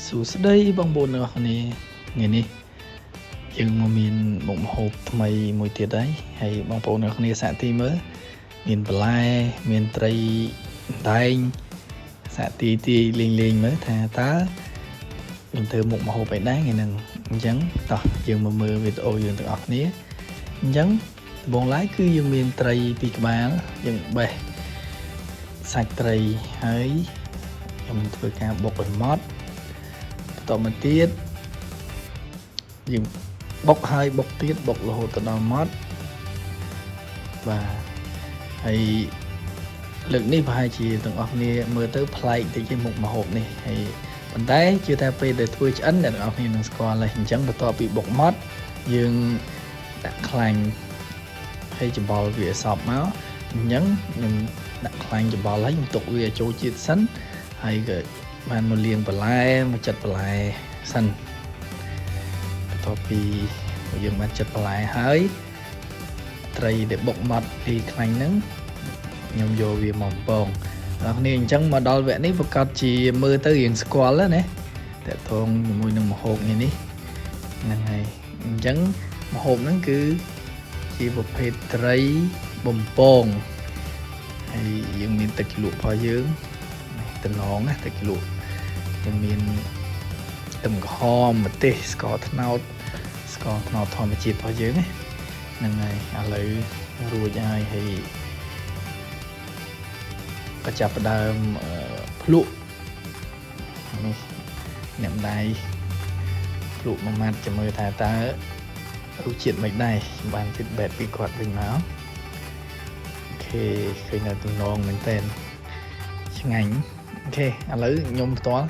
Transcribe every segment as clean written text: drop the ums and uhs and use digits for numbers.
សួស្តីបងប្អូនទាំងអស់គ្នាថ្ងៃនេះយើងមកមានមុខម្ហូបថ្មីមួយទៀតហើយបងប្អូនទាំងអស់គ្នាសាកទីមើលមានបន្លែមានត្រីដែងសាកទីលេងមើលថាតើយើងធ្វើមុខម្ហូបអីដែរថ្ងៃហ្នឹងអញ្ចឹងតោះយើងមកមើលវីដេអូយើងទាំងអស់គ្នាអញ្ចឹងដំបូងឡើយគឺយើងមានត្រីពីរក្បាលយើងបេះសាច់ត្រីហើយខ្ញុំធ្វើការបុកឲ្យម៉ត់បន្តមកទៀតយើងបុកហើយបុកទៀតបុករហូតដល់ម៉ត់បាទហើយលើកនេះប្រហែលជាទាំងអស់គ្នាមើលទៅប្លែកតិចជាមុខម្ហូបនេះហើយប៉ុន្តែជឿថាពេលដែលធ្វើឆ្អិនអ្នកទាំងអស់គ្នានឹងស្គាល់ហើយអញ្ចឹងបន្ទាប់ពីបុកម៉ត់យើងដាក់ខ្លាញ់ហើយច្បល់វាឲ្យសព្វមកអញ្ចឹងខ្ញុំដាក់ខ្លាញ់ច្បល់ហើយខ្ញុំទុកវាចូលជាតិសិនហើយក៏បានមកលាងបន្លែមកចិតបន្លែសិនបន្ទាប់ពីយើងបានចិតបន្លែហើយត្រីដែលបុកម៉ត់ពីខ្លាញ់ហ្នឹងខ្ញុំយកវាមកបំពងបងប្អូនអញ្ចឹងមកដល់វគ្គនេះប្រកាសជាមើលទៅរៀងស្គាល់ណាតើតងជាមួយនឹងម្ហូបនេះហ្នឹងហើយអញ្ចឹងម្ហូបហ្នឹងគឺជាប្រភេទត្រីបំពងហើយយើងមានទឹកជ្រលក់របស់យើងតំណងណាទឹកជ្រលក់យើងមានខ្ទឹមក្រហមម្ទេសស្ករត្នោតធម្មជាតិរបស់យើងហ្នឹងហើយឥឡូវរួចហើយក៏ចាប់ផ្ដើមភ្លក់នេះអ្នកម្ដាយភ្លក់មួយម៉ាត់ចាំមើលថាតើរសជាតិមិនដែរបាន feedback ពីគាត់វិញមកអូខេឃើញនៅទំនងមែនតើឆ្ងាញ់អូខេឥឡូវខ្ញុំផ្ទាល់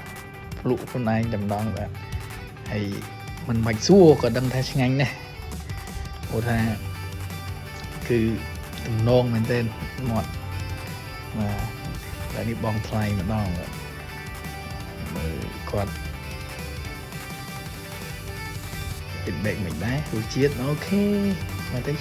ភ្លក់ខ្លួនឯងតែម្ដងបាទហើយមិនបាច់សួរក៏ដឹងថាឆ្ងាញ់ដែរព្រោះថាគឺទំនងមែនតើមាត់បាទតែនេះបងថ្លៃម្ដងមើលគាត់ feedback មិនដែររសជាតិអូខេមកទៅ